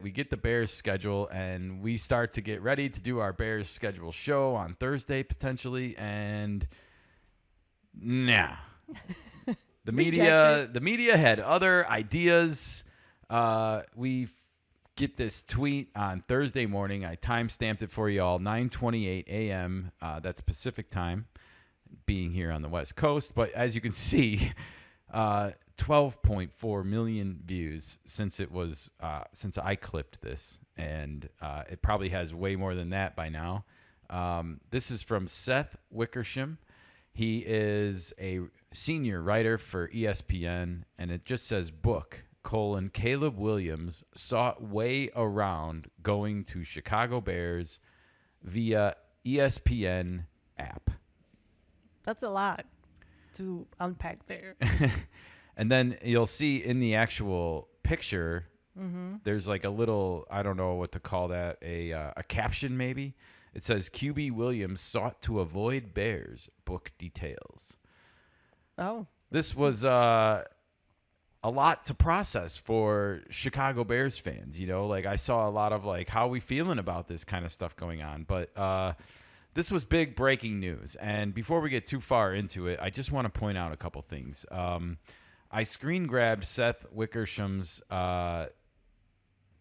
we get the Bears schedule, and we start to get ready to do our Bears schedule show on Thursday potentially, and nah. Rejected. The media had other ideas. We get this tweet on Thursday morning. I timestamped it for you all, 9:28 a.m. That's Pacific time, being here on the West Coast. But as you can see, 12.4 million views since I clipped this, and it probably has way more than that by now. This is from Seth Wickersham. He is a senior writer for ESPN, and it just says book, Caleb Williams sought way around going to Chicago Bears via ESPN app. That's a lot to unpack there. And then you'll see in the actual picture, there's like a little, I don't know what to call that, a caption maybe. It says, QB Williams sought to avoid Bears. Book details. Oh. This was a lot to process for Chicago Bears fans. You know, like I saw a lot of like, how are we feeling about this kind of stuff going on? But this was big breaking news. And before we get too far into it, I just want to point out a couple things. I screen grabbed Seth Wickersham's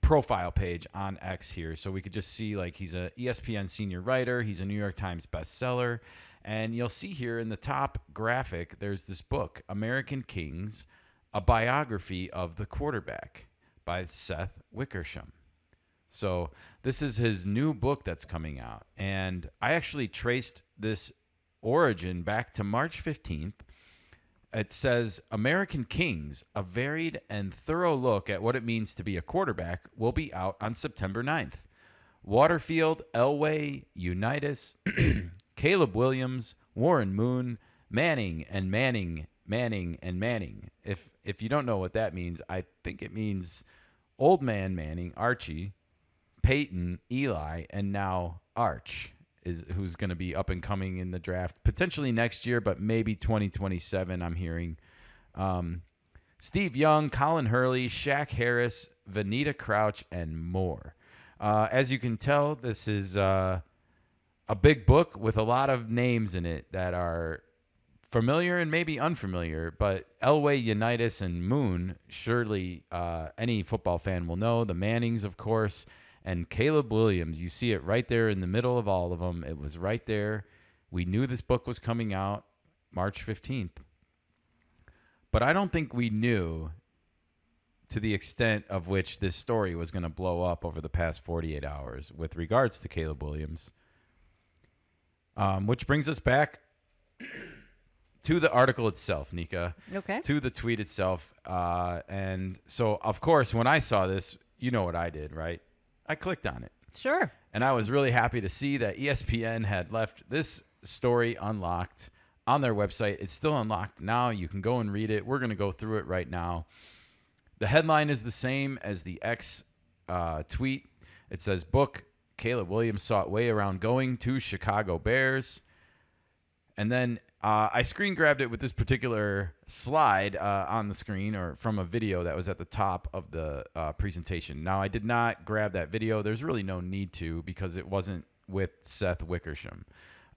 profile page on X here, so we could just see like he's a ESPN senior writer, he's a New York Times bestseller, and you'll see here in the top graphic there's this book, American Kings, a biography of the quarterback by Seth Wickersham. So this is his new book that's coming out, and I actually traced this origin back to March 15th. It says, American Kings, a varied and thorough look at what it means to be a quarterback, will be out on September 9th. Waterfield, Elway, Unitas, Caleb Williams, Warren Moon, Manning, and Manning, Manning, and Manning. If you don't know what that means, I think it means Old Man Manning, Archie, Peyton, Eli, and now Arch is who's going to be up and coming in the draft potentially next year, but maybe 2027. I'm hearing Steve Young, Colin Hurley, Shaq Harris, Vanita Crouch, and more. As you can tell, this is a big book with a lot of names in it that are familiar and maybe unfamiliar, but Elway, Unitas, and Moon, surely any football fan will know. The Mannings, of course. And Caleb Williams, you see it right there in the middle of all of them. It was right there. We knew this book was coming out March 15th. But I don't think we knew to the extent of which this story was going to blow up over the past 48 hours with regards to Caleb Williams. Which brings us back to the article itself, Nika. Okay. To the tweet itself. And so, of course, when I saw this, you know what I did, right? I clicked on it. Sure. And I was really happy to see that ESPN had left this story unlocked on their website. It's still unlocked now. You can go and read it. We're going to go through it right now. The headline is the same as the X tweet. It says, book, Caleb Williams sought way around going to Chicago Bears. And then I screen grabbed it with this particular slide on the screen, or from a video that was at the top of the presentation. Now, I did not grab that video. There's really no need to, because it wasn't with Seth Wickersham.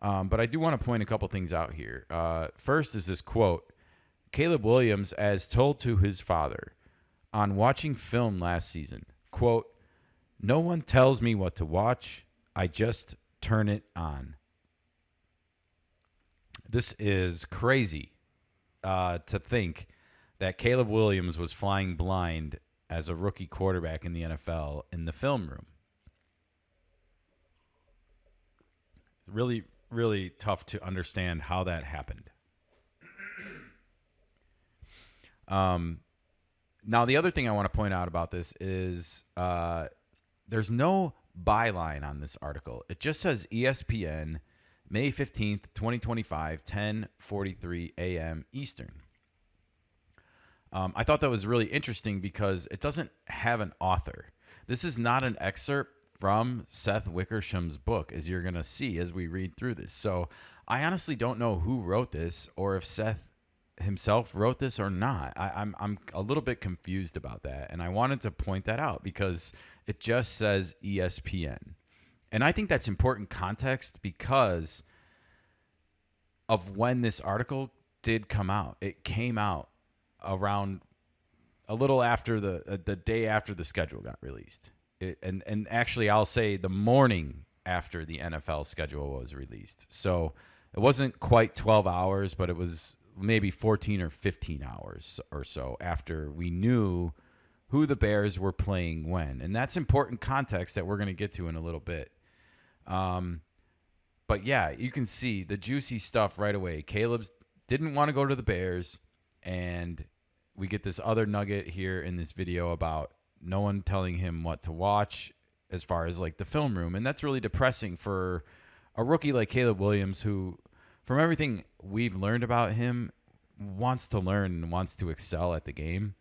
But I do want to point a couple things out here. First is this quote, Caleb Williams, as told to his father on watching film last season, quote, no one tells me what to watch. I just turn it on. This is crazy to think that Caleb Williams was flying blind as a rookie quarterback in the NFL in the film room. Really, really tough to understand how that happened. Now, the other thing I want to point out about this is there's no byline on this article. It just says ESPN, May 15th, 2025, 10:43 a.m. Eastern. I thought that was really interesting because it doesn't have an author. This is not an excerpt from Seth Wickersham's book, as you're going to see as we read through this. So I honestly don't know who wrote this, or if Seth himself wrote this or not. I'm a little bit confused about that, and I wanted to point that out because It just says ESPN. And I think that's important context because of when this article did come out. It came out around a little after the day after the schedule got released. And actually, I'll say the morning after the NFL schedule was released. So it wasn't quite 12 hours, but it was maybe 14 or 15 hours or so after we knew who the Bears were playing when. And that's important context that we're going to get to in a little bit. But yeah, you can see the juicy stuff right away. Caleb's didn't want to go to the Bears, and we get this other nugget here in this video about no one telling him what to watch as far as like the film room. And that's really depressing for a rookie like Caleb Williams, who, from everything we've learned about him, wants to learn and wants to excel at the game.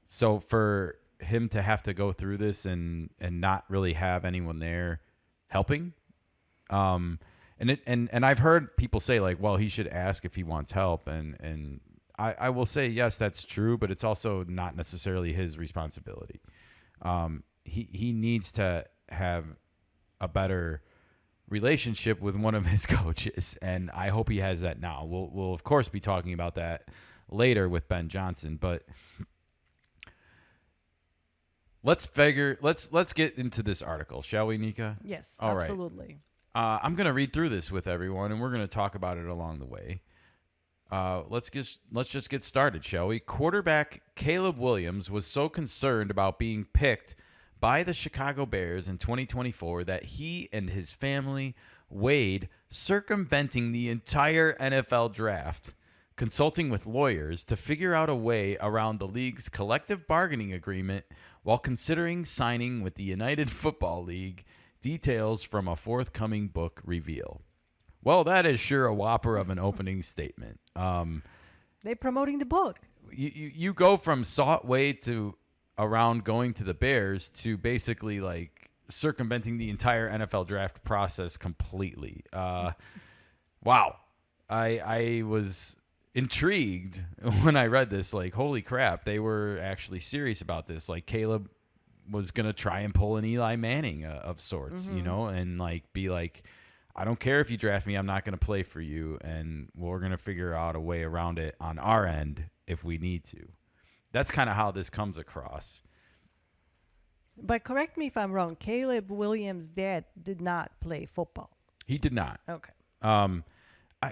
So for him to have to go through this and not really have anyone there helping, and I've heard people say like, well, he should ask if he wants help, and I will say yes, that's true, but it's also not necessarily his responsibility. He needs to have a better relationship with one of his coaches, and I hope he has that now. We'll of course be talking about that later with Ben Johnson, but let's get into this article, shall we, Nika? Yes, All absolutely. Right. I'm going to read through this with everyone, and we're going to talk about it along the way. Let's just get started, shall we? Quarterback Caleb Williams was so concerned about being picked by the Chicago Bears in 2024 that he and his family weighed circumventing the entire NFL draft, consulting with lawyers to figure out a way around the league's collective bargaining agreement while considering signing with the United Football League, details from a forthcoming book reveal. Well, that is sure a whopper of an opening statement. They're promoting the book. You go from sought way to around going to the Bears to basically like circumventing the entire NFL draft process completely. Wow. I was intrigued when I read this. Like, holy crap, they were actually serious about this. Like, Caleb was going to try and pull an Eli Manning of sorts, you know, and like be like, I don't care if you draft me, I'm not going to play for you, and we're going to figure out a way around it on our end if we need to. That's kind of how this comes across. But correct me if I'm wrong. Caleb Williams' dad did not play football. He did not. Okay. I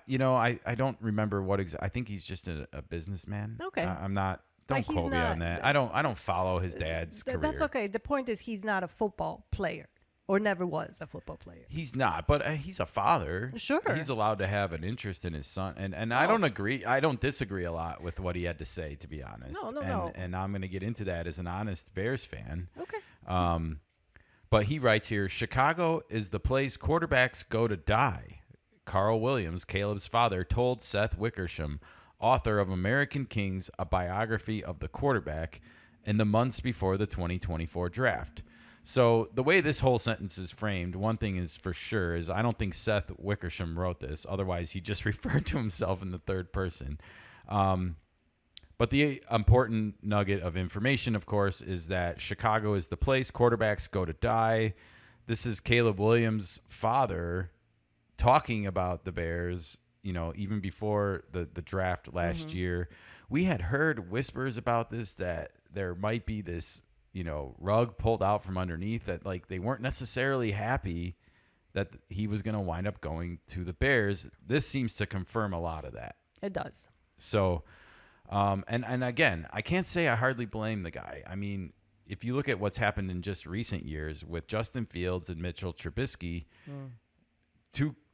don't remember what I think he's just a businessman. Okay. I'm not. Don't quote me on that. I don't follow his dad's career. That's okay. The point is he's not a football player, or never was a football player. He's not, but he's a father. Sure. He's allowed to have an interest in his son. And I don't agree. I don't disagree a lot with what he had to say, to be honest. No. And I'm going to get into that as an honest Bears fan. Okay. But he writes here, Chicago is the place quarterbacks go to die. Carl Williams, Caleb's father, told Seth Wickersham, author of American Kings, a biography of the quarterback, in the months before the 2024 draft. So the way this whole sentence is framed, one thing is for sure is I don't think Seth Wickersham wrote this. Otherwise, he just referred to himself in the third person. But the important nugget of information, of course, is that Chicago is the place quarterbacks go to die. This is Caleb Williams' father talking about the Bears, even before the draft last year. We had heard whispers about this, that there might be this rug pulled out from underneath, that like they weren't necessarily happy that he was going to wind up going to the Bears. This seems to confirm a lot of that. It does. So, and again, I can't say I hardly blame the guy. I mean, if you look at what's happened in just recent years with Justin Fields and Mitchell Trubisky,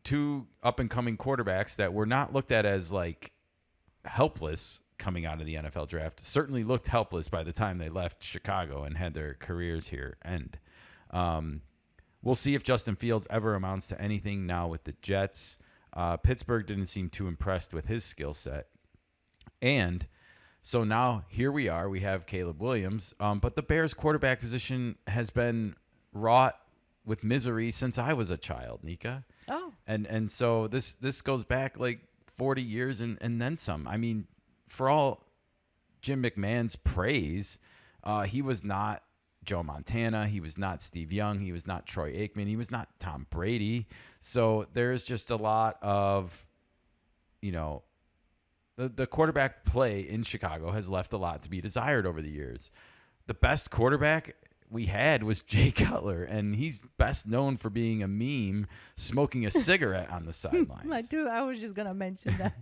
two up-and-coming quarterbacks that were not looked at as like helpless coming out of the NFL draft, certainly looked helpless by the time they left Chicago and had their careers here end. We'll see if Justin Fields ever amounts to anything now with the Jets. Pittsburgh didn't seem too impressed with his skill set. And so now here we are. We have Caleb Williams. But the Bears quarterback position has been wrought with misery since I was a child, Nika. Oh. And so this goes back like 40 years and then some. I mean, for all Jim McMahon's praise, he was not Joe Montana. He was not Steve Young. He was not Troy Aikman. He was not Tom Brady. So there's just a lot of, the quarterback play in Chicago has left a lot to be desired over the years. The best quarterback we had was Jay Cutler, and he's best known for being a meme smoking a cigarette on the sidelines. I was just gonna mention that.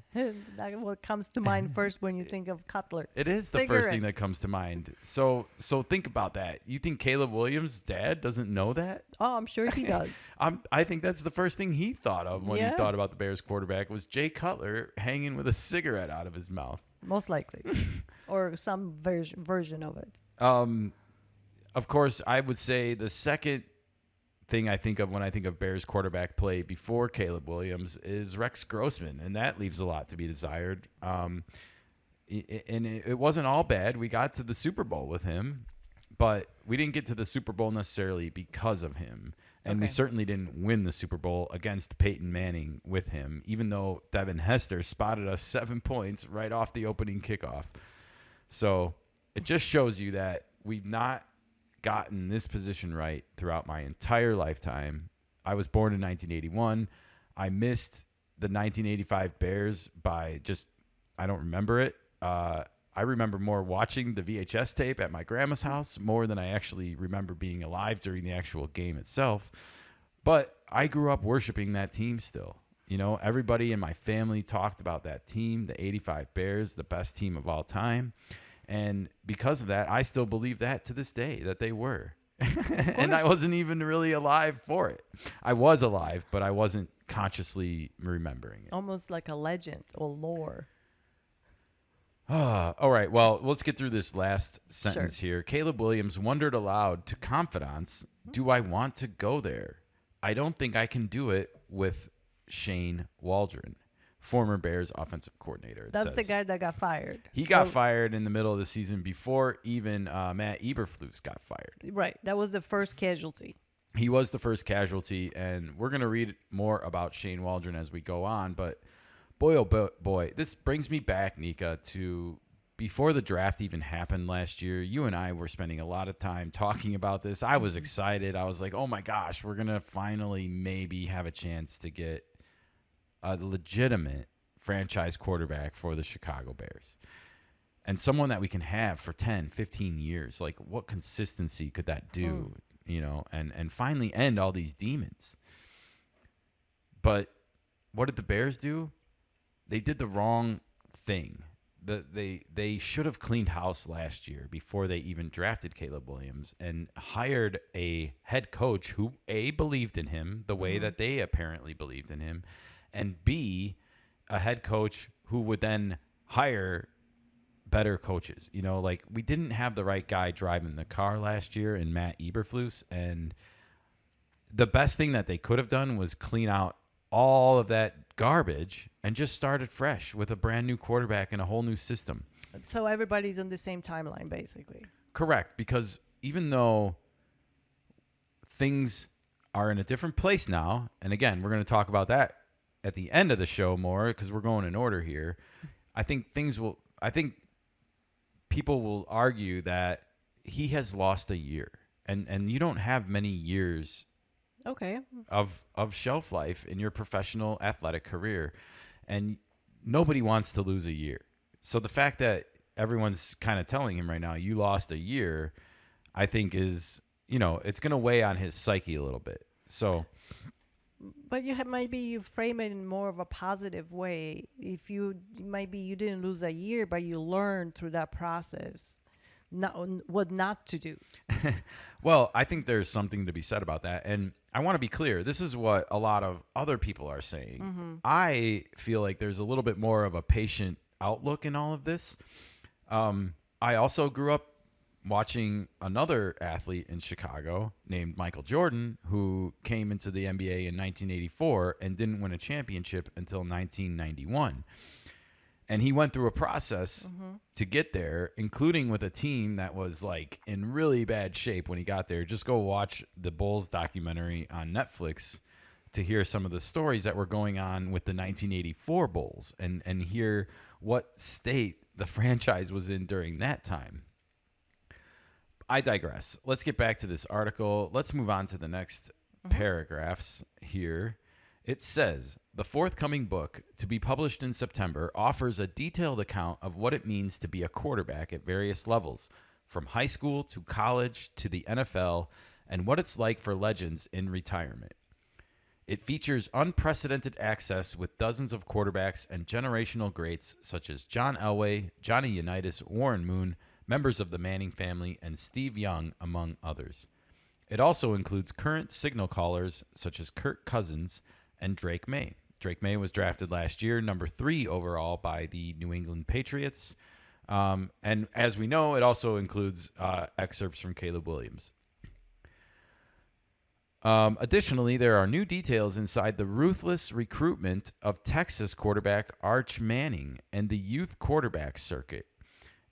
That's what comes to mind first when you think of Cutler. It is the first thing that comes to mind. So think about that. You think Caleb Williams' dad doesn't know that? Oh, I'm sure he does. I think that's the first thing he thought of when he thought about the Bears quarterback was Jay Cutler hanging with a cigarette out of his mouth. Most likely, or some version of it. Of course, I would say the second thing I think of when I think of Bears quarterback play before Caleb Williams is Rex Grossman, and that leaves a lot to be desired. And it wasn't all bad. We got to the Super Bowl with him, but we didn't get to the Super Bowl necessarily because of him. And we certainly didn't win the Super Bowl against Peyton Manning with him, even though Devin Hester spotted us 7 points right off the opening kickoff. So it just shows you that we've not gotten this position right throughout my entire lifetime. I was born in 1981. I missed the 1985 Bears by I don't remember it. I remember more watching the VHS tape at my grandma's house more than I actually remember being alive during the actual game itself. But I grew up worshiping that team still. Everybody in my family talked about that team, the 85 Bears, the best team of all time. And because of that, I still believe that to this day, that they were. And I wasn't even really alive for it. I was alive, but I wasn't consciously remembering it. Almost like a legend or lore. All right, well, let's get through this last sentence here. Caleb Williams wondered aloud to confidants, do I want to go there? I don't think I can do it with Shane Waldron, former Bears offensive coordinator. That's the guy that got fired. He got fired in the middle of the season before even Matt Eberflus got fired. Right. That was the first casualty. He was the first casualty, and we're going to read more about Shane Waldron as we go on. But boy, oh boy, this brings me back, Nika, to before the draft even happened last year. You and I were spending a lot of time talking about this. I was excited. I was like, oh, my gosh, we're going to finally maybe have a chance to get a legitimate franchise quarterback for the Chicago Bears and someone that we can have for 10, 15 years. Like, what consistency could that do, and finally end all these demons? But what did the Bears do? They did the wrong thing. They should have cleaned house last year before they even drafted Caleb Williams and hired a head coach who, A, believed in him the way that they apparently believed in him, and B, a head coach who would then hire better coaches. We didn't have the right guy driving the car last year in Matt Eberflus, and the best thing that they could have done was clean out all of that garbage and just started fresh with a brand new quarterback and a whole new system. So everybody's on the same timeline, basically. Correct, because even though things are in a different place now, and again, we're going to talk about that at the end of the show more because we're going in order here. I think people will argue that he has lost a year, and you don't have many years of shelf life in your professional athletic career, and nobody wants to lose a year. So the fact that everyone's kind of telling him right now, you lost a year, I think is, it's going to weigh on his psyche a little bit. So, but maybe you frame it in more of a positive way. If you didn't lose a year, but you learned through that process what not to do. Well, I think there's something to be said about that. And I want to be clear. This is what a lot of other people are saying. Mm-hmm. I feel like there's a little bit more of a patient outlook in all of this. I also grew up watching another athlete in Chicago named Michael Jordan, who came into the NBA in 1984 and didn't win a championship until 1991. And he went through a process to get there, including with a team that was like in really bad shape when he got there. Just go watch the Bulls documentary on Netflix to hear some of the stories that were going on with the 1984 Bulls and hear what state the franchise was in during that time. I digress. Let's get back to this article. Let's move on to the next paragraphs here. It says, the forthcoming book, to be published in September, offers a detailed account of what it means to be a quarterback at various levels, from high school to college to the NFL, and what it's like for legends in retirement. It features unprecedented access with dozens of quarterbacks and generational greats such as John Elway, Johnny Unitas, Warren Moon, members of the Manning family, and Steve Young, among others. It also includes current signal callers such as Kirk Cousins and Drake May. Drake May was drafted last year, number 3 overall by the New England Patriots. And as we know, it also includes excerpts from Caleb Williams. Additionally, there are new details inside the ruthless recruitment of Texas quarterback Arch Manning and the youth quarterback circuit.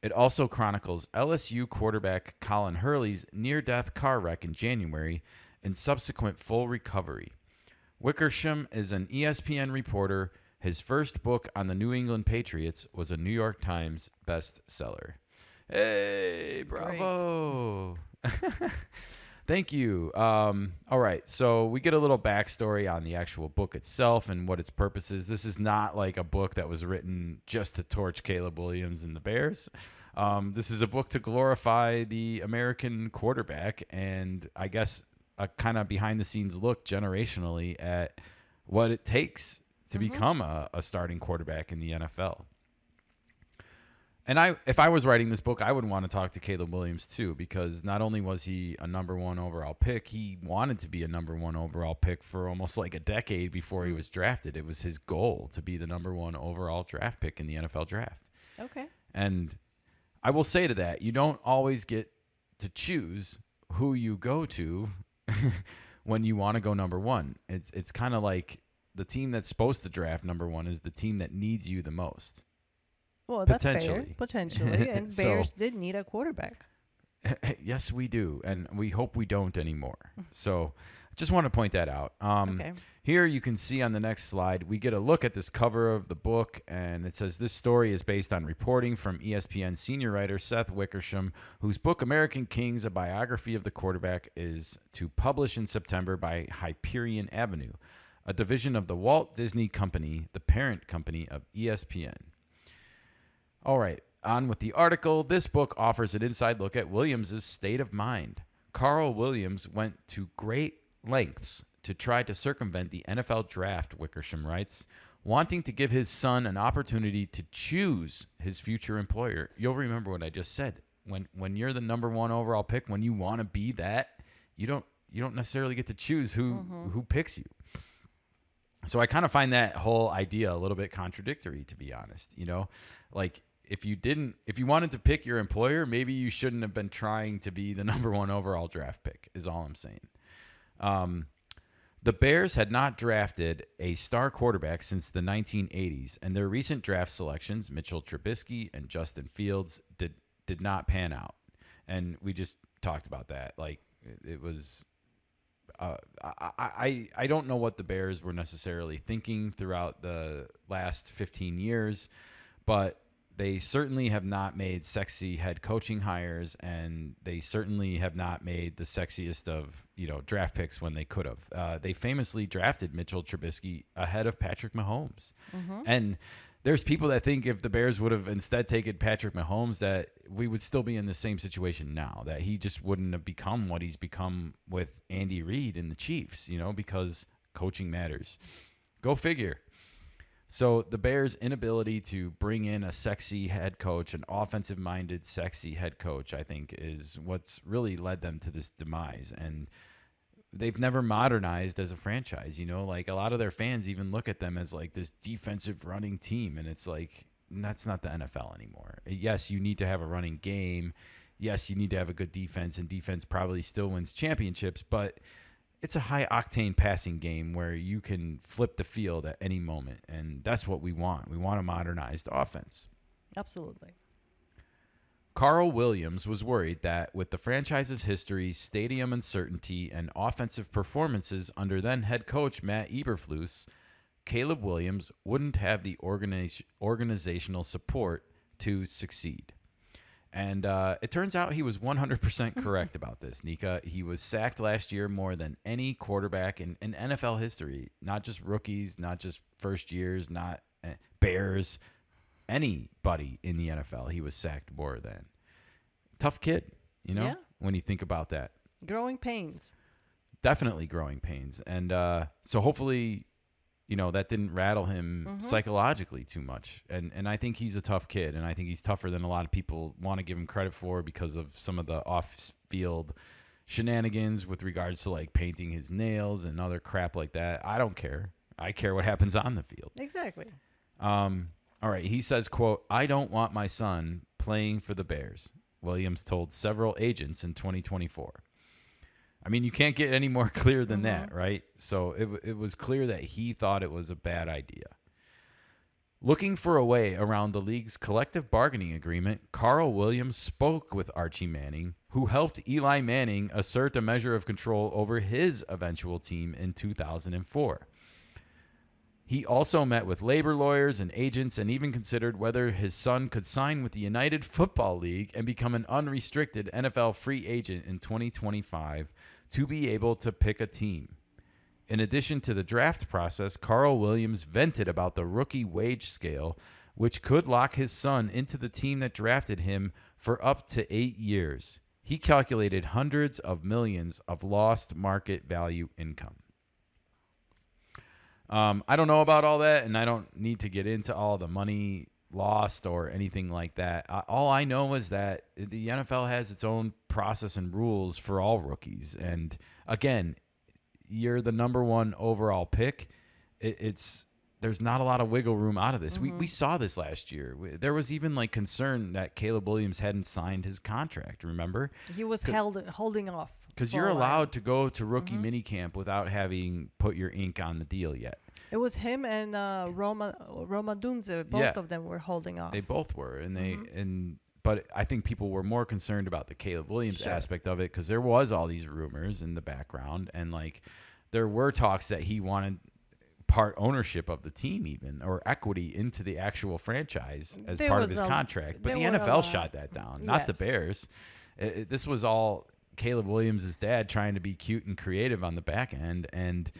It also chronicles LSU quarterback Colin Hurley's near-death car wreck in January and subsequent full recovery. Wickersham is an ESPN reporter. His first book on the New England Patriots was a New York Times bestseller. Hey, bravo. Thank you. All right, so we get a little backstory on the actual book itself and what its purpose is. This is not like a book that was written just to torch Caleb Williams and the Bears. This is a book to glorify the American quarterback and I guess a kind of behind-the-scenes look generationally at what it takes to become a starting quarterback in the NFL. And if I was writing this book, I would want to talk to Caleb Williams too, because not only was he a number 1 overall pick, he wanted to be a number 1 overall pick for almost like a decade before he was drafted. It was his goal to be the number 1 overall draft pick in the NFL draft. Okay. And I will say to that, you don't always get to choose who you go to when you want to go number 1. It's kind of like the team that's supposed to draft number 1 is the team that needs you the most. Well, that's fair. Potentially. And Bears did need a quarterback. Yes, we do. And we hope we don't anymore. So I just want to point that out. Okay. Here you can see on the next slide, we get a look at this cover of the book, and it says this story is based on reporting from ESPN senior writer Seth Wickersham, whose book American Kings, a biography of the quarterback, is to publish in September by Hyperion Avenue, a division of the Walt Disney Company, the parent company of ESPN. All right, on with the article. This book offers an inside look at Williams' state of mind. Carl Williams went to great lengths to try to circumvent the NFL draft, Wickersham writes, wanting to give his son an opportunity to choose his future employer. You'll remember what I just said. When you're the number 1 overall pick, when you want to be that, you don't necessarily get to choose who picks you. So I kind of find that whole idea a little bit contradictory, to be honest. You know, like if you wanted to pick your employer, maybe you shouldn't have been trying to be the number 1 overall draft pick, is all I'm saying. The Bears had not drafted a star quarterback since the 1980s, and their recent draft selections, Mitchell Trubisky and Justin Fields, did not pan out. And we just talked about that. Like, it was I don't know what the Bears were necessarily thinking throughout the last 15 years, but they certainly have not made sexy head coaching hires, and they certainly have not made the sexiest of, draft picks when they could have. They famously drafted Mitchell Trubisky ahead of Patrick Mahomes. And there's people that think if the Bears would have instead taken Patrick Mahomes, that we would still be in the same situation now, that he just wouldn't have become what he's become with Andy Reid and the Chiefs, because coaching matters. Go figure. So the Bears' inability to bring in a sexy head coach, an offensive-minded, sexy head coach, I think, is what's really led them to this demise. And they've never modernized as a franchise. Like a lot of their fans even look at them as like this defensive running team, and it's like that's not the NFL anymore. Yes, you need to have a running game. Yes, you need to have a good defense, and defense probably still wins championships, but it's a high-octane passing game where you can flip the field at any moment, and that's what we want. We want a modernized offense. Absolutely. Carl Williams was worried that with the franchise's history, stadium uncertainty, and offensive performances under then head coach Matt Eberflus, Caleb Williams wouldn't have the organizational support to succeed. And it turns out he was 100% correct about this, Nika. He was sacked last year more than any quarterback in NFL history. Not just rookies, not just first years, not Bears, anybody in the NFL. He was sacked more than. Tough kid, Yeah. when you think about that. Growing pains. Definitely growing pains. And so hopefully, that didn't rattle him psychologically too much. And I think he's a tough kid, and I think he's tougher than a lot of people want to give him credit for because of some of the off-field shenanigans with regards to like painting his nails and other crap like that. I don't care. I care what happens on the field. Exactly. All right. He says, quote, "I don't want my son playing for the Bears," Williams told several agents in 2024. I mean, you can't get any more clear than that, right? So it was clear that he thought it was a bad idea. Looking for a way around the league's collective bargaining agreement, Carl Williams spoke with Archie Manning, who helped Eli Manning assert a measure of control over his eventual team in 2004. He also met with labor lawyers and agents and even considered whether his son could sign with the United Football League and become an unrestricted NFL free agent in 2025 to be able to pick a team. In addition to the draft process, Carl Williams vented about the rookie wage scale, which could lock his son into the team that drafted him for up to 8 years. He calculated hundreds of millions of lost market value income. I don't know about all that, and I don't need to get into all the money lost or anything like that. All I know is that the NFL has its own process and rules for all rookies. And again, you're the number one overall pick. There's not a lot of wiggle room out of this. We saw this last year. There was even like concern that Caleb Williams hadn't signed his contract. Remember? He was holding off. Because you're allowed to go to rookie minicamp without having put your ink on the deal yet. It was him and Roma Dunze. Both of them were holding off. They both were, but I think people were more concerned about the Caleb Williams aspect of it because there was all these rumors in the background, and like there were talks that he wanted part ownership of the team, even or equity into the actual franchise as part of his contract. But the NFL shot that down, not the Bears. This was all Caleb Williams' dad trying to be cute and creative on the back end, and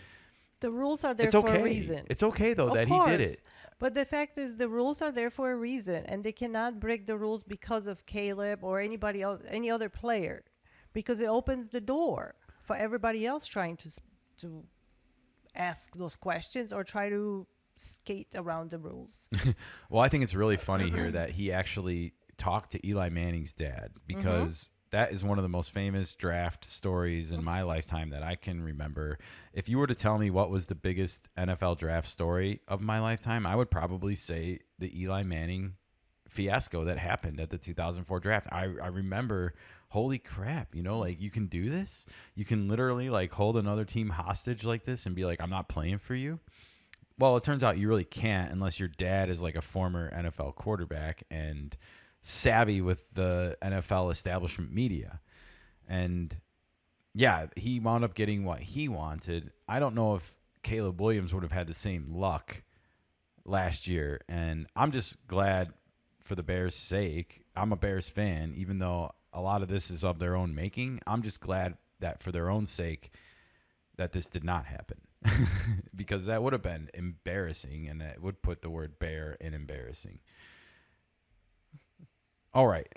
the rules are there for a reason. It's okay though that he did it. But the fact is, the rules are there for a reason, and they cannot break the rules because of Caleb or anybody else, any other player, because it opens the door for everybody else trying to ask those questions or try to skate around the rules. Well, I think it's really funny here that he actually talked to Eli Manning's dad because that is one of the most famous draft stories in my lifetime that I can remember. If you were to tell me what was the biggest NFL draft story of my lifetime, I would probably say the Eli Manning fiasco that happened at the 2004 draft. I remember, holy crap, like you can do this? You can literally like hold another team hostage like this and be like, I'm not playing for you. Well, it turns out you really can't unless your dad is like a former NFL quarterback and savvy with the NFL establishment media. And yeah, he wound up getting what he wanted. I don't know if Caleb Williams would have had the same luck last year. And I'm just glad for the Bears' sake. I'm a Bears fan, even though a lot of this is of their own making. I'm just glad that for their own sake that this did not happen. Because that would have been embarrassing, and it would put the word bear in embarrassing. All right,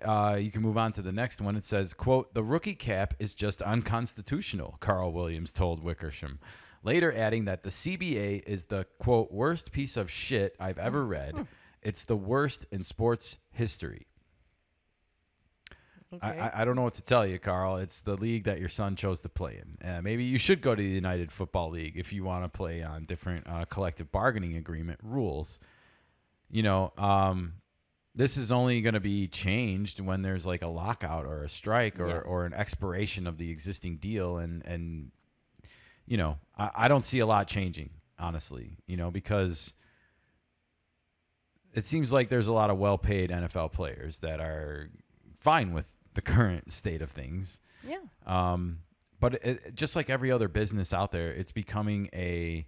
you can move on to the next one. It says, quote, "The rookie cap is just unconstitutional," Carl Williams told Wickersham, later adding that the CBA is the, quote, "worst piece of shit I've ever read. It's the worst in sports history." Okay. I don't know what to tell you, Carl. It's the league that your son chose to play in. Maybe you should go to the United Football League if you want to play on different collective bargaining agreement rules. This is only going to be changed when there's like a lockout or a strike or an expiration of the existing deal. And I don't see a lot changing, honestly, because it seems like there's a lot of well-paid NFL players that are fine with the current state of things. Yeah. But just like every other business out there, it's becoming a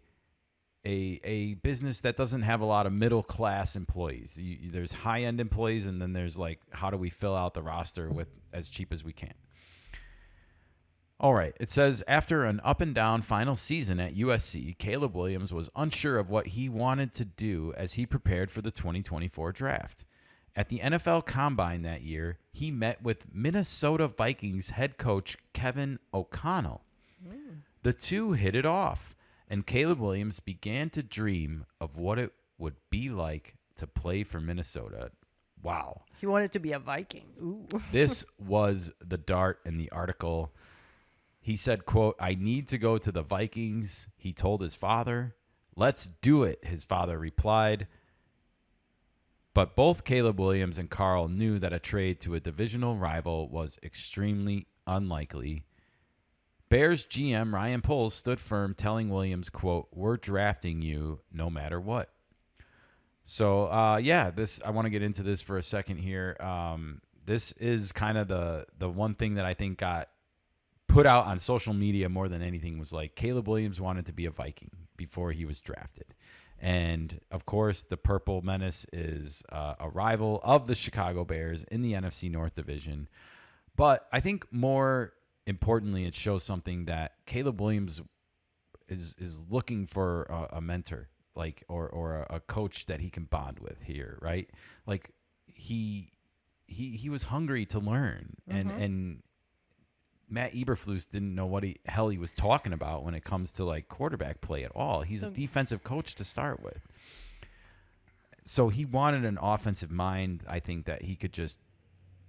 a business that doesn't have a lot of middle class employees. There's high end employees, and then there's like, how do we fill out the roster with as cheap as we can? All right. It says, after an up and down final season at USC, Caleb Williams was unsure of what he wanted to do as he prepared for the 2024 draft. At the NFL Combine that year, he met with Minnesota Vikings head coach Kevin O'Connell. The two hit it off, and Caleb Williams began to dream of what it would be like to play for Minnesota. Wow. He wanted to be a Viking. Ooh. This was the dart in the article. He said, quote, "I need to go to the Vikings," he told his father. "Let's do it," his father replied. But both Caleb Williams and Carl knew that a trade to a divisional rival was extremely unlikely. Bears GM Ryan Poles stood firm, telling Williams, quote, "We're drafting you no matter what." So, I want to get into this for a second here. This is kind of the one thing that I think got put out on social media more than anything, was like, Caleb Williams wanted to be a Viking before he was drafted. And of course, the Purple Menace is a rival of the Chicago Bears in the NFC North Division. But I think more importantly, it shows something that Caleb Williams is looking for a mentor, like, or a coach that he can bond with here, right? Like he was hungry to learn, and Matt Eberflus didn't know what hell he was talking about when it comes to like quarterback play at all. He's a defensive coach to start with. So he wanted an offensive mind, I think, that he could just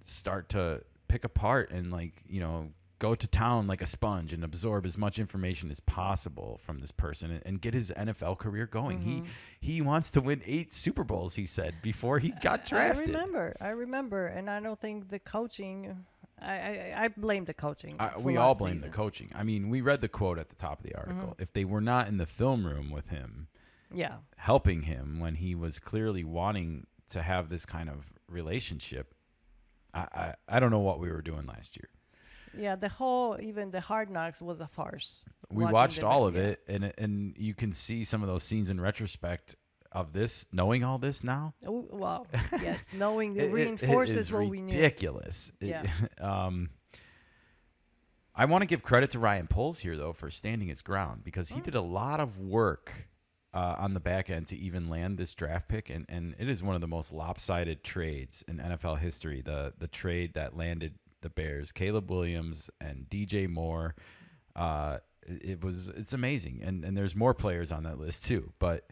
start to pick apart and, like, you know, go to town like a sponge and absorb as much information as possible from this person and get his NFL career going. He wants to win 8 Super Bowls, he said, before he got drafted. I remember. And I don't think the coaching... I blame the coaching. We all blame the coaching. I mean, we read the quote at the top of the article. If they were not in the film room with him, helping him when he was clearly wanting to have this kind of relationship, I don't know what we were doing last year. Yeah, even the Hard Knocks was a farce. We watched all of it, and you can see some of those scenes in retrospect of this, knowing all this now. Oh, wow. Yes, knowing it reinforces what we knew. Ridiculous. Yeah. I want to give credit to Ryan Poles here, though, for standing his ground, because he did a lot of work on the back end to even land this draft pick, and it is one of the most lopsided trades in NFL history. The trade that landed the Bears, Caleb Williams and DJ Moore. It's amazing, and there's more players on that list too, but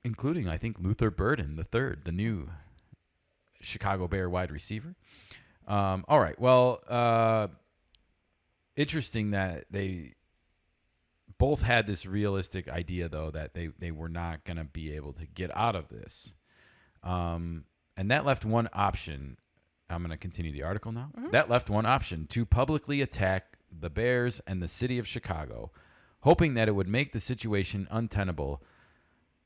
including, I think, Luther Burden III, the new Chicago Bear wide receiver. All right, well, interesting that they both had this realistic idea, though, that they were not going to be able to get out of this, and that left one option. I'm going to continue the article now. That left one option: to publicly attack the Bears and the city of Chicago, hoping that it would make the situation untenable,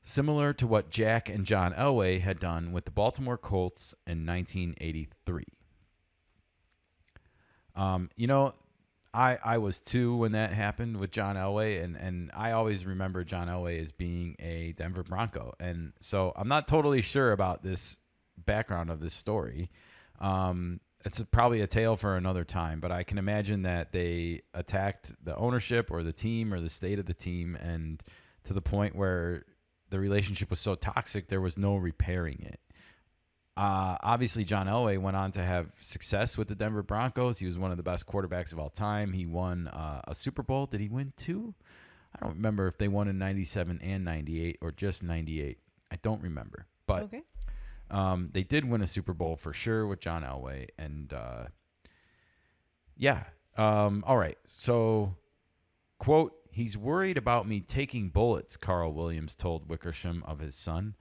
similar to what Jack and John Elway had done with the Baltimore Colts in 1983. I was 2 when that happened with John Elway, and I always remember John Elway as being a Denver Bronco. And so I'm not totally sure about this background of this story. It's probably a tale for another time, but I can imagine that they attacked the ownership or the team or the state of the team, and to the point where the relationship was so toxic there was no repairing it. Obviously, John Elway went on to have success with the Denver Broncos. He was one of the best quarterbacks of all time. He won a Super Bowl. Did he win 2? I don't remember if they won in 97 and 98 or just 98. I don't remember. But Okay. They did win a Super Bowl for sure with John Elway. And, all right. So, quote, "He's worried about me taking bullets," Carl Williams told Wickersham of his son.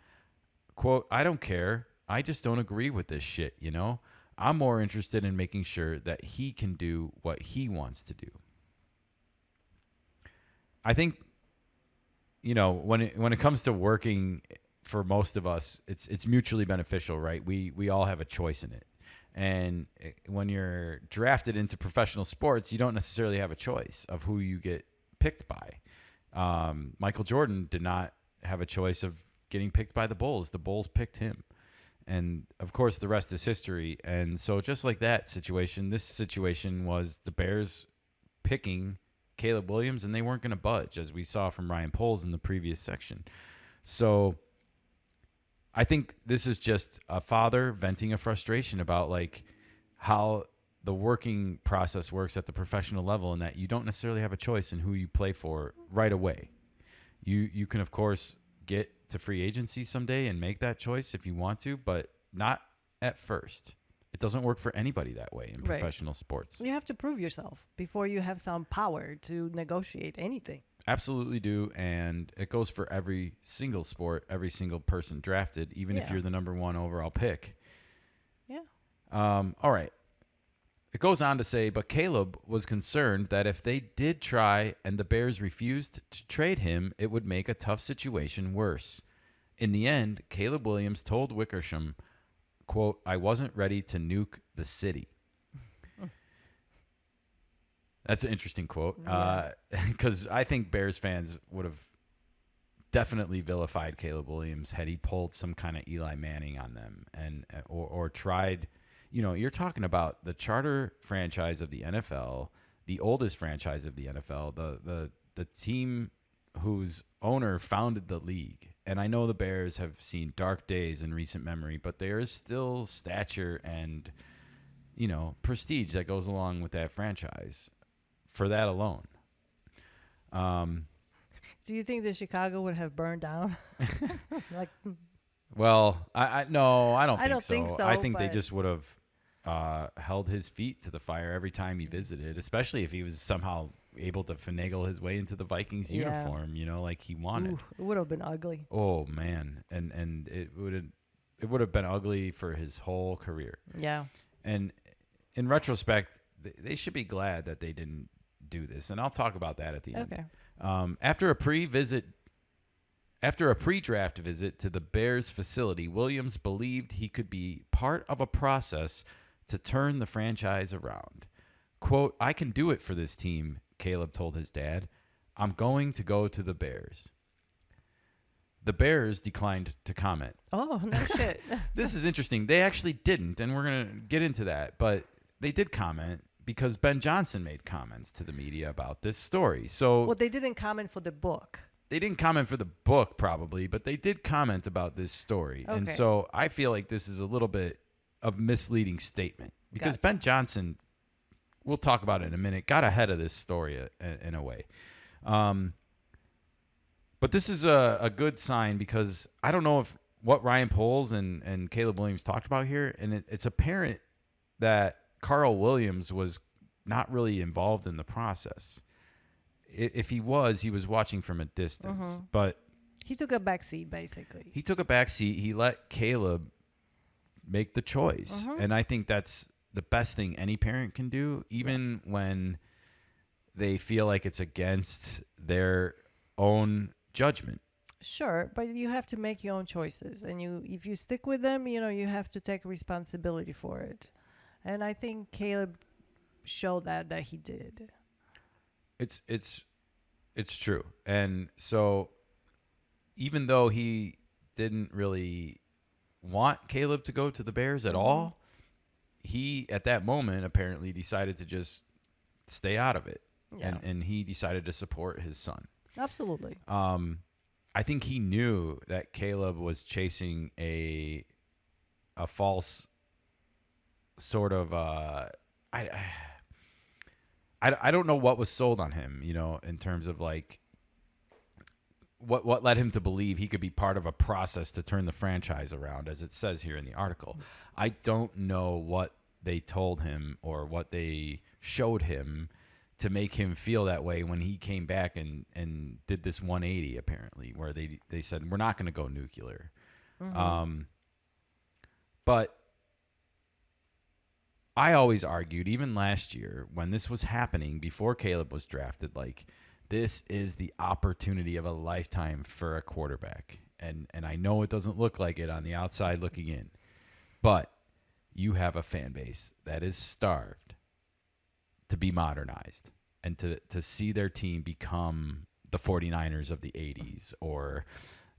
Quote, "I don't care. I just don't agree with this shit, you know? I'm more interested in making sure that he can do what he wants to do." I think, you know, when it comes to working, for most of us, it's mutually beneficial, right? We all have a choice in it. And when you're drafted into professional sports, you don't necessarily have a choice of who you get picked by. Michael Jordan did not have a choice of getting picked by the Bulls. The Bulls picked him. And, of course, the rest is history. And so just like that situation, this situation was the Bears picking Caleb Williams, and they weren't going to budge, as we saw from Ryan Poles in the previous section. So I think this is just a father venting a frustration about, like, how the working process works at the professional level, and that you don't necessarily have a choice in who you play for right away. You can, of course, get to free agency someday and make that choice if you want to, but not at first. It doesn't work for anybody that way in professional sports. You have to prove yourself before you have some power to negotiate anything. Absolutely do, and it goes for every single sport, every single person drafted, even if you're the number 1 overall pick. Yeah. All right. It goes on to say, but Caleb was concerned that if they did try and the Bears refused to trade him, it would make a tough situation worse. In the end, Caleb Williams told Wickersham, quote, "I wasn't ready to nuke the city." That's an interesting quote, because I think Bears fans would have definitely vilified Caleb Williams had he pulled some kind of Eli Manning on them or tried. You know, you're talking about the charter franchise of the NFL, the oldest franchise of the NFL, the team whose owner founded the league. And I know the Bears have seen dark days in recent memory, but there is still stature and, you know, prestige that goes along with that franchise for that alone. Do you think that Chicago would have burned down? Like, well, no, I don't think so. I think they just would have held his feet to the fire every time he visited, especially if he was somehow able to finagle his way into the Vikings uniform, you know, like he wanted. Ooh, it would have been ugly. Oh man, and it would have been ugly for his whole career. Yeah. And in retrospect, they should be glad that they didn't do this, and I'll talk about that at the end. Okay. After a pre-draft visit to the Bears facility, Williams believed he could be part of a process to turn the franchise around. Quote, "I can do it for this team," Caleb told his dad. "I'm going to go to the Bears." The Bears declined to comment. Oh, no shit. This is interesting. They actually didn't, and we're going to get into that. But they did comment because Ben Johnson made comments to the media about this story. So, well, they didn't comment for the book. They didn't comment for the book, probably, but they did comment about this story. Okay. And so I feel like this is a little bit of misleading statement because Gotcha. Ben Johnson, we'll talk about it in a minute, got ahead of this story in a way. But this is a good sign because I don't know if what Ryan Poles and Caleb Williams talked about here, and it's apparent that Carl Williams was not really involved in the process. If he was watching from a distance. Mm-hmm. But he took a back seat, basically. He took a back seat. He let Caleb make the choice. Mm-hmm. And I think that's the best thing any parent can do, even when they feel like it's against their own judgment. Sure, but you have to make your own choices. And if you stick with them, you know, you have to take responsibility for it. And I think Caleb showed that he did. It's true. And so even though he didn't really want Caleb to go to the Bears at all, he at that moment apparently decided to just stay out of it. Yeah. And he decided to support his son. Absolutely. I think he knew that Caleb was chasing a false sort of I don't know what was sold on him, you know, in terms of like what led him to believe he could be part of a process to turn the franchise around, as it says here in the article. I don't know what they told him or what they showed him to make him feel that way when he came back and did this 180, apparently, where they said, we're not going to go nuclear. Mm-hmm. But I always argued, even last year, when this was happening, before Caleb was drafted, like, this is the opportunity of a lifetime for a quarterback. And I know it doesn't look like it on the outside looking in, but you have a fan base that is starved to be modernized and to see their team become the 49ers of the 80s, or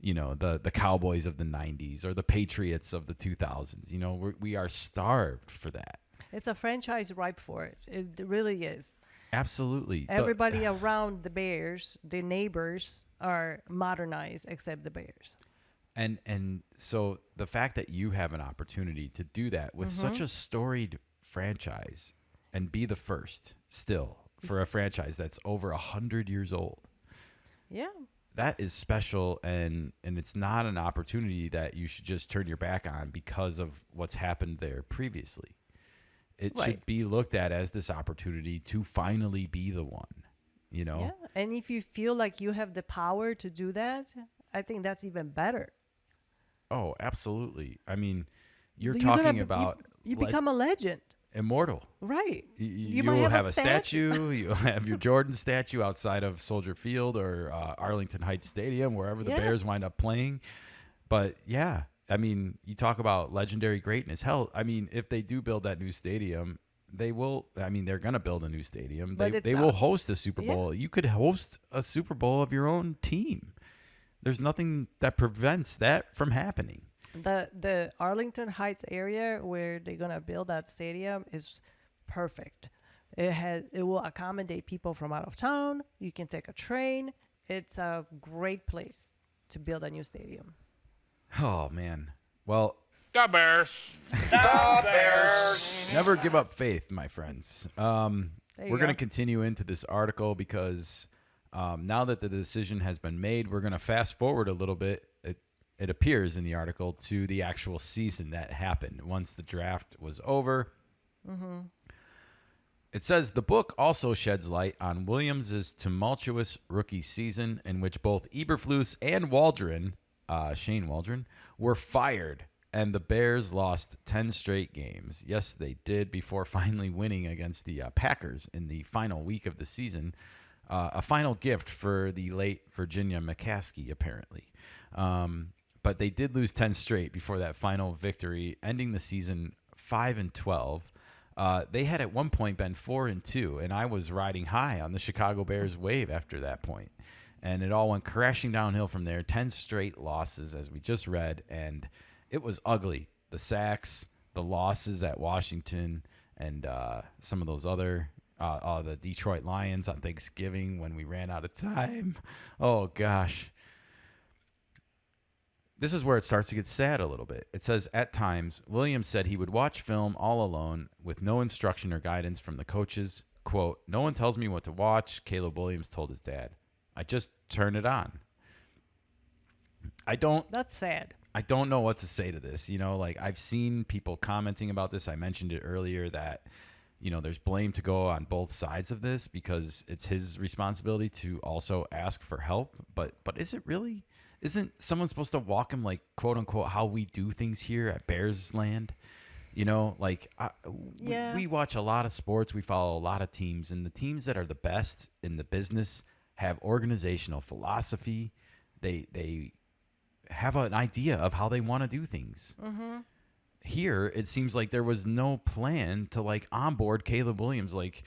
the Cowboys of the 90s, or the Patriots of the 2000s. We are starved for that. It's a franchise ripe for it. It really is. Absolutely. Everybody around the Bears, the neighbors, are modernized except the Bears. And so the fact that you have an opportunity to do that with such a storied franchise and be the first still for a franchise that's over 100 years old. Yeah. That is special, and it's not an opportunity that you should just turn your back on because of what's happened there previously. It should be looked at as this opportunity to finally be the one, Yeah. And if you feel like you have the power to do that, I think that's even better. Oh, absolutely. I mean, you're talking about you become a legend. Immortal. Right. You will have a statue. You'll have your Jordan statue outside of Soldier Field or Arlington Heights Stadium, wherever the Bears wind up playing. But yeah, I mean, you talk about legendary greatness. Hell, I mean, if they do build that new stadium, they will. I mean, they're going to build a new stadium. They will host a Super Bowl. You could host a Super Bowl of your own team. There's nothing that prevents that from happening. The Arlington Heights area where they're gonna build that stadium is perfect. It will accommodate people from out of town. You can take a train. It's a great place to build a new stadium. Oh man. Well, the Bears. The Bears. Never give up faith, my friends. We're going to go. continue into this article because now that the decision has been made, we're going to fast forward a little bit. It appears in the article to the actual season that happened once the draft was over. It says the book also sheds light on Williams' tumultuous rookie season in which both Eberflus and Waldron, Shane Waldron, were fired, and the Bears lost 10 straight games. Yes, they did, before finally winning against the Packers in the final week of the season. A final gift for the late Virginia McCaskey, apparently. But they did lose 10 straight before that final victory, ending the season 5-12. They had at one point been 4-2, and I was riding high on the Chicago Bears wave after that point. And it all went crashing downhill from there. 10 straight losses, as we just read, and it was ugly. The sacks, the losses at Washington, and some of those other the Detroit Lions on Thanksgiving when we ran out of time. Oh, gosh. This is where it starts to get sad a little bit. It says, at times, Williams said he would watch film all alone with no instruction or guidance from the coaches. Quote, "No one tells me what to watch," Caleb Williams told his dad. "I just turn it on." That's sad. I don't know what to say to this. Like I've seen people commenting about this. I mentioned it earlier that, there's blame to go on both sides of this because it's his responsibility to also ask for help. But is it really? Isn't someone supposed to walk him, like, quote unquote, how we do things here at Bears land? We watch a lot of sports. We follow a lot of teams, and the teams that are the best in the business have organizational philosophy. They have an idea of how they want to do things. Here, it seems like there was no plan to onboard Caleb Williams. Like,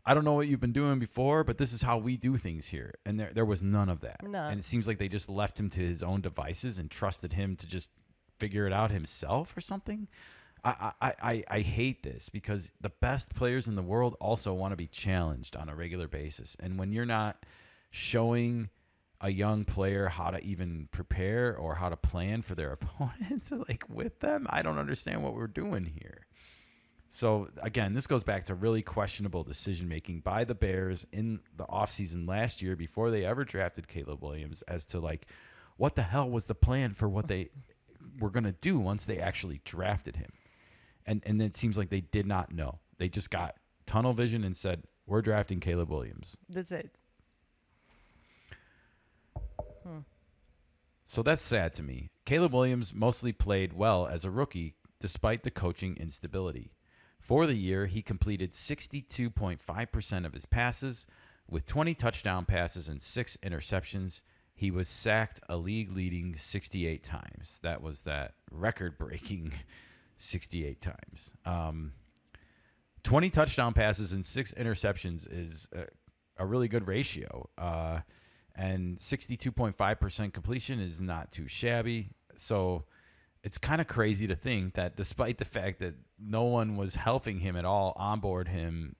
I don't know what you've been doing before, but this is how we do things here. And there was none of that. No. And it seems like they just left him to his own devices and trusted him to just figure it out himself or something. I hate this because the best players in the world also want to be challenged on a regular basis. And when you're not showing a young player how to even prepare or how to plan for their opponents, with them, I don't understand what we're doing here. So, again, this goes back to really questionable decision-making by the Bears in the offseason last year before they ever drafted Caleb Williams as to, what the hell was the plan for what they were going to do once they actually drafted him. And it seems like they did not know. They just got tunnel vision and said, we're drafting Caleb Williams. That's it. So that's sad to me. Caleb Williams mostly played well as a rookie despite the coaching instability. For the year, he completed 62.5% of his passes with 20 touchdown passes and 6 interceptions. He was sacked a league-leading 68 times. That was that record-breaking 68 times. 20 touchdown passes and 6 interceptions is a really good ratio. And 62.5% completion is not too shabby. So it's kind of crazy to think that despite the fact that no one was helping him at all onboard him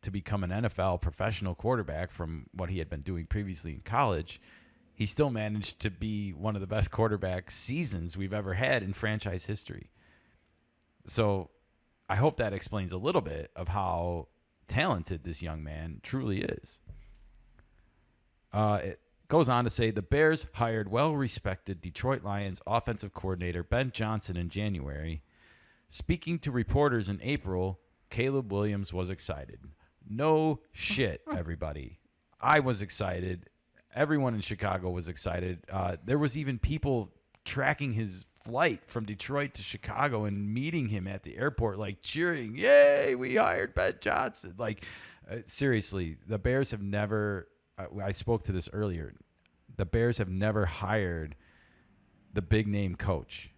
to become an NFL professional quarterback from what he had been doing previously in college, he still managed to be one of the best quarterback seasons we've ever had in franchise history. So I hope that explains a little bit of how talented this young man truly is. It goes on to say the Bears hired well-respected Detroit Lions offensive coordinator Ben Johnson in January. Speaking to reporters in April, Caleb Williams was excited. No shit, everybody. I was excited. Everyone in Chicago was excited. There was even people tracking his flight from Detroit to Chicago and meeting him at the airport, like cheering, "Yay, we hired Ben Johnson." Like, seriously, the Bears have never... I spoke to this earlier. The Bears have never hired the big name coach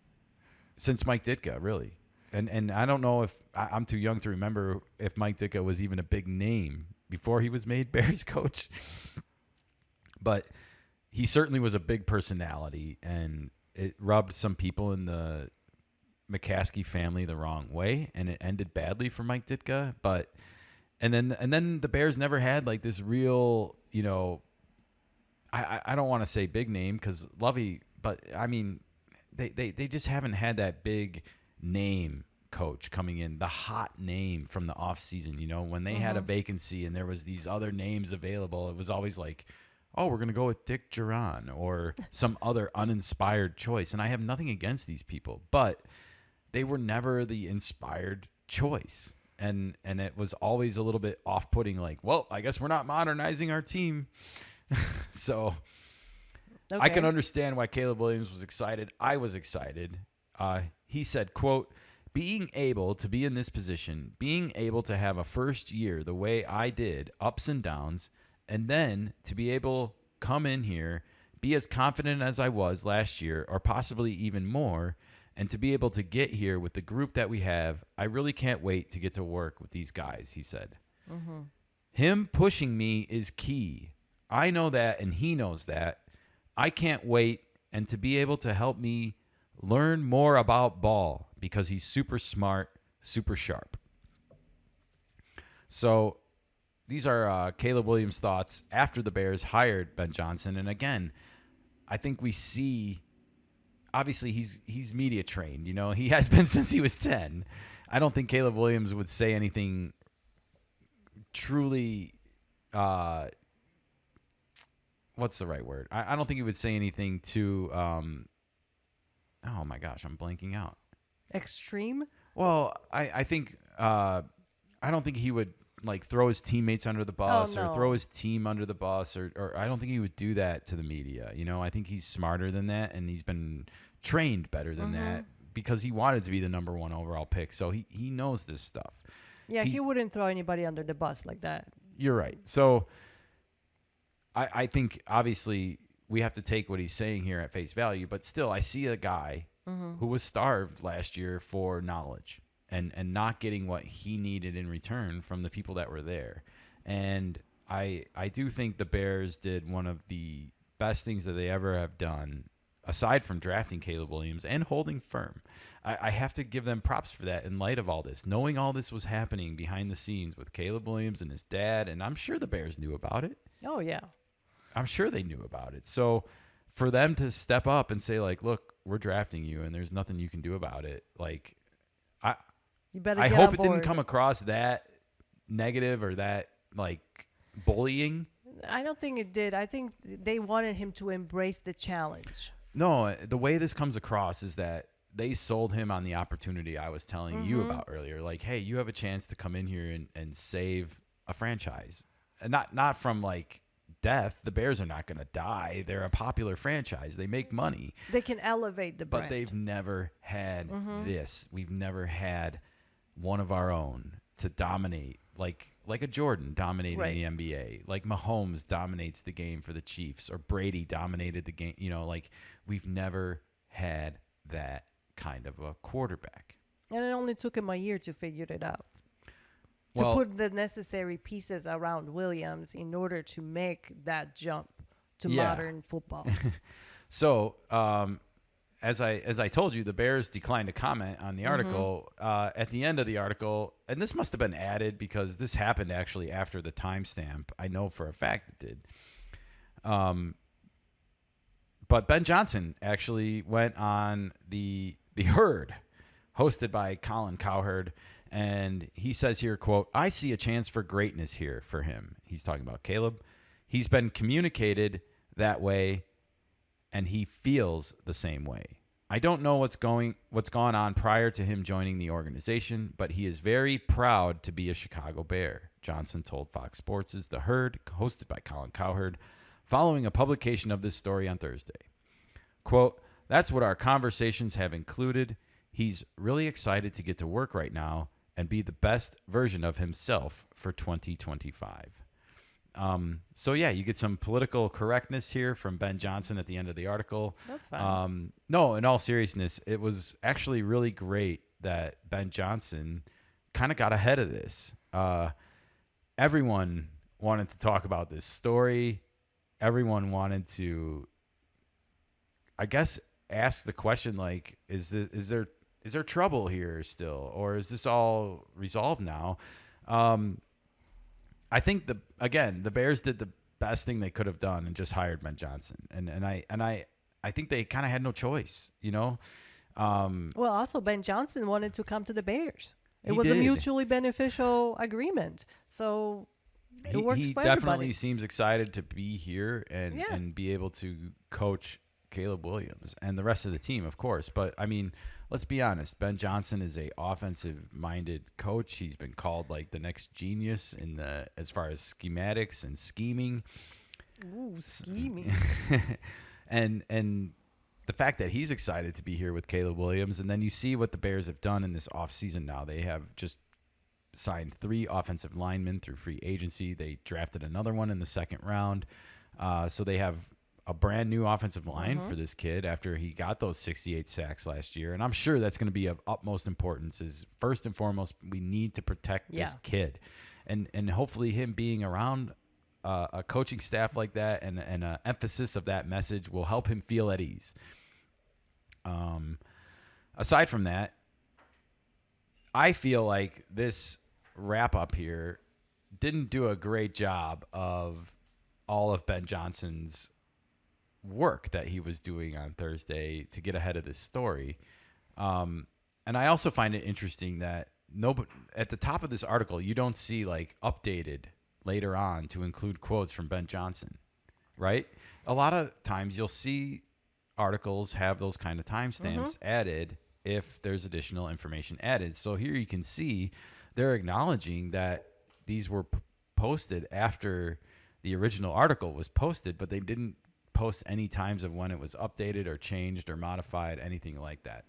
since Mike Ditka, really. And I don't know if I'm too young to remember if Mike Ditka was even a big name before he was made Bears coach. But he certainly was a big personality, and it rubbed some people in the McCaskey family the wrong way, and it ended badly for Mike Ditka. And then the Bears never had like this real, you know, I don't want to say big name because Lovey, but I mean, they just haven't had that big name coach coming in, the hot name from the offseason. You know, when they had a vacancy and there was these other names available, it was always like, oh, we're going to go with Dick Duran or some other uninspired choice. And I have nothing against these people, but they were never the inspired choice. And it was always a little bit off-putting, like, well, I guess we're not modernizing our team. So I can understand why Caleb Williams was excited. I was excited. He said, quote, being able to be in this position, being able to have a first year the way I did, ups and downs, and then to be able to come in here, be as confident as I was last year, or possibly even more, and to be able to get here with the group that we have, I really can't wait to get to work with these guys, he said. Him pushing me is key. I know that, and he knows that. I can't wait, and to be able to help me learn more about ball because he's super smart, super sharp. So these are Caleb Williams' thoughts after the Bears hired Ben Johnson. And again, I think we see, obviously he's media trained. You know, he has been since he was 10. I don't think Caleb Williams would say anything truly, what's the right word? I don't think he would say anything too, oh my gosh, I'm blanking out. Extreme? Well, I think, I don't think he would like throw his teammates under the bus or throw his team under the bus, or I don't think he would do that to the media. You know, I think he's smarter than that, and he's been trained better than that because he wanted to be the number 1 overall pick. So he knows this stuff. Yeah, he wouldn't throw anybody under the bus like that. You're right. So I think obviously we have to take what he's saying here at face value, but still I see a guy who was starved last year for knowledge and not getting what he needed in return from the people that were there. And I do think the Bears did one of the best things that they ever have done, aside from drafting Caleb Williams and holding firm. I have to give them props for that in light of all this, knowing all this was happening behind the scenes with Caleb Williams and his dad, and I'm sure the Bears knew about it. Oh, yeah. I'm sure they knew about it. So for them to step up and say, like, look, we're drafting you and there's nothing you can do about it, like, I hope it didn't come across that negative or that, like, bullying. I don't think it did. I think they wanted him to embrace the challenge. No, the way this comes across is that they sold him on the opportunity I was telling you about earlier. Like, hey, you have a chance to come in here and save a franchise. And not from, like, death. The Bears are not going to die. They're a popular franchise. They make money. They can elevate the brand. But they've never had this. We've never had one of our own to dominate, like a Jordan dominating the NBA, like Mahomes dominates the game for the Chiefs, or Brady dominated the game. You know, like, we've never had that kind of a quarterback. And it only took him a year to figure it out. To put the necessary pieces around Williams in order to make that jump to Yeah. modern football. So, as I told you, the Bears declined to comment on the article. At the end of the article, and this must have been added because this happened actually after the timestamp. I know for a fact it did. But Ben Johnson actually went on the Herd, hosted by Colin Cowherd, and he says here, quote, "I see a chance for greatness here for him." He's talking about Caleb. "He's been communicated that way, and he feels the same way. I don't know what's gone on prior to him joining the organization, but he is very proud to be a Chicago Bear," Johnson told Fox Sports' The Herd, hosted by Colin Cowherd, following a publication of this story on Thursday. Quote, "That's what our conversations have included. He's really excited to get to work right now and be the best version of himself for 2025. So yeah, you get some political correctness here from Ben Johnson at the end of the article. That's fine. No, in all seriousness, it was actually really great that Ben Johnson kind of got ahead of this. Everyone wanted to talk about this story. Everyone wanted to, I guess, ask the question, like, is there trouble here still, or is this all resolved now? I think the Bears did the best thing they could have done and just hired Ben Johnson, and I think they kind of had no choice, you know. Well, also Ben Johnson wanted to come to the Bears. It He was a did. mutually beneficial agreement, so it works He for definitely everybody. seems excited to be here and Yeah. and be able to coach Caleb Williams and the rest of the team, of course. But I mean, let's be honest. Ben Johnson is a offensive-minded coach. He's been called like the next genius as far as schematics and scheming. Ooh, scheming. and the fact that he's excited to be here with Caleb Williams, and then you see what the Bears have done in this offseason now. They have just signed 3 offensive linemen through free agency. They drafted another one in the second round. So they have a brand new offensive line for this kid after he got those 68 sacks last year. And I'm sure that's going to be of utmost importance. Is first and foremost, we need to protect this kid. And hopefully him being around a coaching staff like that and an emphasis of that message will help him feel at ease. Aside from that, I feel like this wrap up here didn't do a great job of all of Ben Johnson's work that he was doing on Thursday to get ahead of this story. And I also find it interesting that at the top of this article, you don't see like updated later on to include quotes from Ben Johnson, right? A lot of times you'll see articles have those kind of timestamps added if there's additional information added. So here you can see they're acknowledging that these were posted after the original article was posted, but they didn't post any times of when it was updated or changed or modified, anything like that.